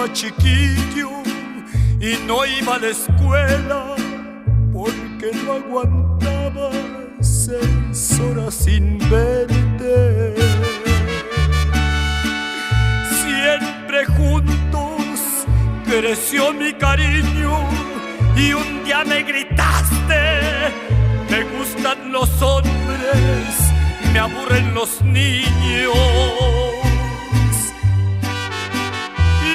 estaba chiquillo y no iba a la escuela porque no aguantaba 6 horas sin verte. Siempre juntos creció mi cariño y un día me gritaste: me gustan los hombres, me aburren los niños.